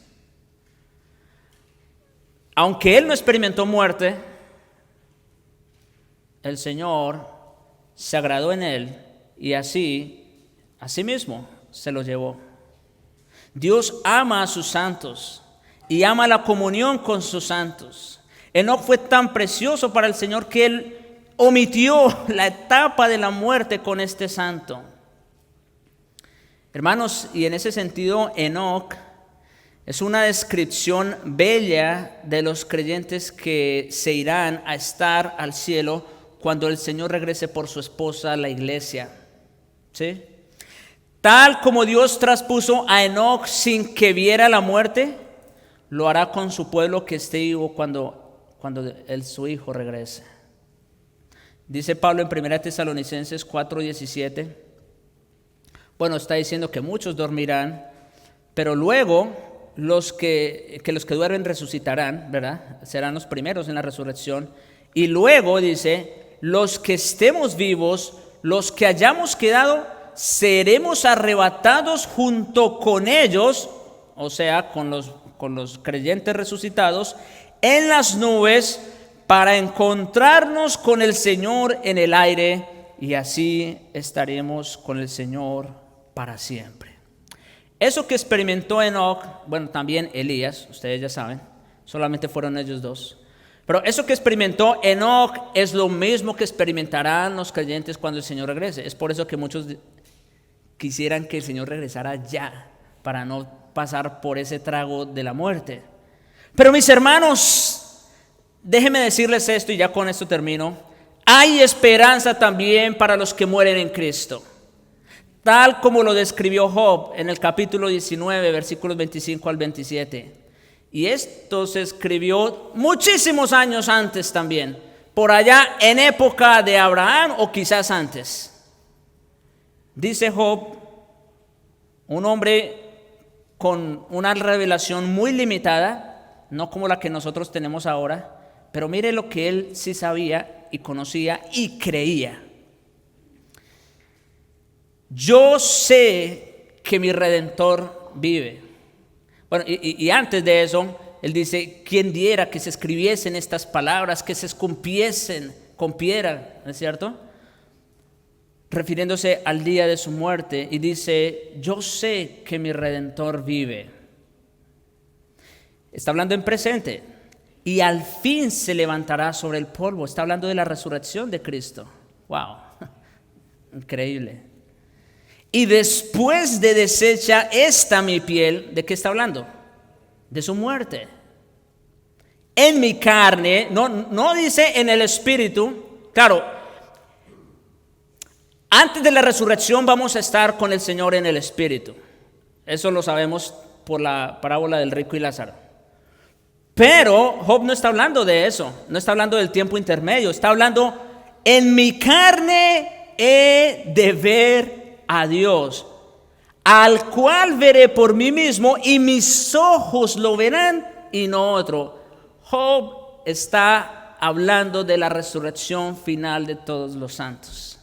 Aunque él no experimentó muerte, el Señor se agradó en él y así mismo se lo llevó. Dios ama a sus santos y ama la comunión con sus santos. Enoc fue tan precioso para el Señor que él omitió la etapa de la muerte con este santo. Hermanos, y en ese sentido, Enoc es una descripción bella de los creyentes que se irán a estar al cielo cuando el Señor regrese por su esposa, la iglesia. ¿Sí? Tal como Dios traspuso a Enoc sin que viera la muerte, lo hará con su pueblo que esté vivo cuando su hijo regrese. Dice Pablo en 1 Tesalonicenses 4:17. Bueno, está diciendo que muchos dormirán, pero luego los que duermen resucitarán, ¿verdad? Serán los primeros en la resurrección. Y luego dice, los que estemos vivos, los que hayamos quedado, seremos arrebatados junto con ellos, o sea, con los creyentes resucitados, en las nubes para encontrarnos con el Señor en el aire, y así estaremos con el Señor para siempre. Eso que experimentó Enoc, bueno, también Elías, ustedes ya saben, solamente fueron ellos dos. Pero eso que experimentó Enoc es lo mismo que experimentarán los creyentes cuando el Señor regrese. Es por eso que muchos quisieran que el Señor regresara ya, para no pasar por ese trago de la muerte. Pero mis hermanos, déjenme decirles esto y ya con esto termino. Hay esperanza también para los que mueren en Cristo. Tal como lo describió Job en el capítulo 19, versículos 25 al 27. Y esto se escribió muchísimos años antes también, por allá en época de Abraham o quizás antes. Dice Job, un hombre con una revelación muy limitada, no como la que nosotros tenemos ahora, pero mire lo que él sí sabía y conocía y creía. Yo sé que mi Redentor vive. Bueno, y antes de eso, él dice, ¿quién diera que se escribiesen estas palabras, que se esculpiesen con piedra? ¿No es cierto? Refiriéndose al día de su muerte, y dice, yo sé que mi Redentor vive. Está hablando en presente. Y al fin se levantará sobre el polvo. Está hablando de la resurrección de Cristo. ¡Wow! Increíble. Y después de deshecha esta mi piel, ¿de qué está hablando? De su muerte. En mi carne, no dice en el espíritu. Claro, Antes de la resurrección vamos a estar con el Señor en el Espíritu. Eso lo sabemos por la parábola del rico y Lázaro. Pero Job no está hablando de eso, no está hablando del tiempo intermedio, está hablando, en mi carne he de ver a Dios, al cual veré por mí mismo y mis ojos lo verán y no otro. Job está hablando de la resurrección final de todos los santos.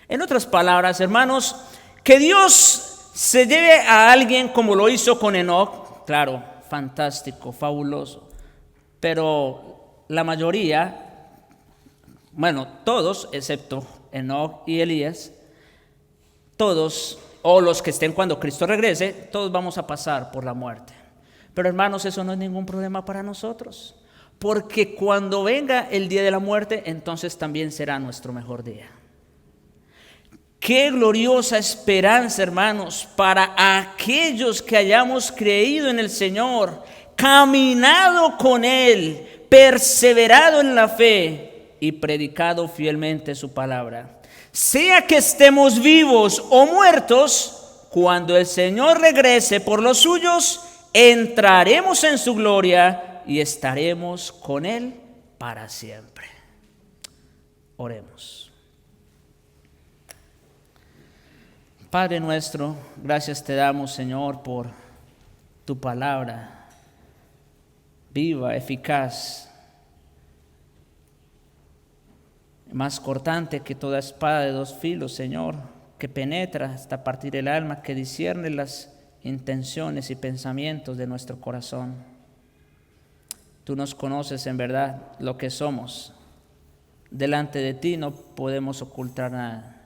En otras palabras, hermanos, que Dios se lleve a alguien como lo hizo con Enoc, claro, fantástico, fabuloso. Pero la mayoría, bueno, todos, excepto Enoc y Elías, todos, o los que estén cuando Cristo regrese, todos vamos a pasar por la muerte. Pero hermanos, eso no es ningún problema para nosotros, porque cuando venga el día de la muerte, entonces también será nuestro mejor día. Qué gloriosa esperanza, hermanos, para aquellos que hayamos creído en el Señor, caminado con Él, perseverado en la fe y predicado fielmente su palabra. Sea que estemos vivos o muertos, cuando el Señor regrese por los suyos, entraremos en su gloria y estaremos con Él para siempre. Oremos. Padre nuestro, gracias te damos, Señor, por tu palabra viva, eficaz, más cortante que toda espada de dos filos, Señor, que penetra hasta partir el alma, que discierne las intenciones y pensamientos de nuestro corazón. Tú nos conoces en verdad lo que somos. Delante de ti no podemos ocultar nada.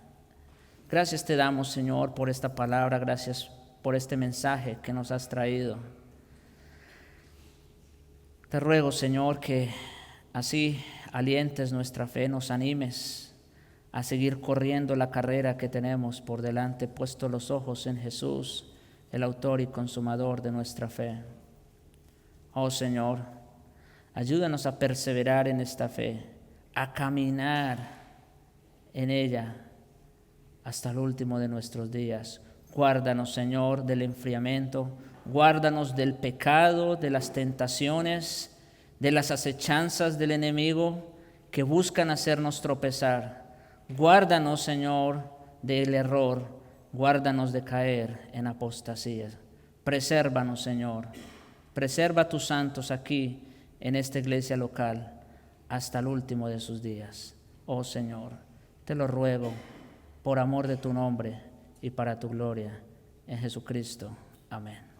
Gracias te damos, Señor, por esta palabra, gracias por este mensaje que nos has traído. Te ruego, Señor, que así alientes nuestra fe, nos animes a seguir corriendo la carrera que tenemos por delante, puesto los ojos en Jesús, el autor y consumador de nuestra fe. Oh Señor, ayúdanos a perseverar en esta fe, a caminar en ella hasta el último de nuestros días. Guárdanos, Señor, del enfriamiento, guárdanos del pecado, de las tentaciones, de las acechanzas del enemigo que buscan hacernos tropezar. Guárdanos, Señor, del error, guárdanos de caer en apostasía. Presérvanos, Señor, preserva a tus santos aquí en esta iglesia local hasta el último de sus días. Oh Señor, te lo ruego por amor de tu nombre y para tu gloria, en Jesucristo. Amén.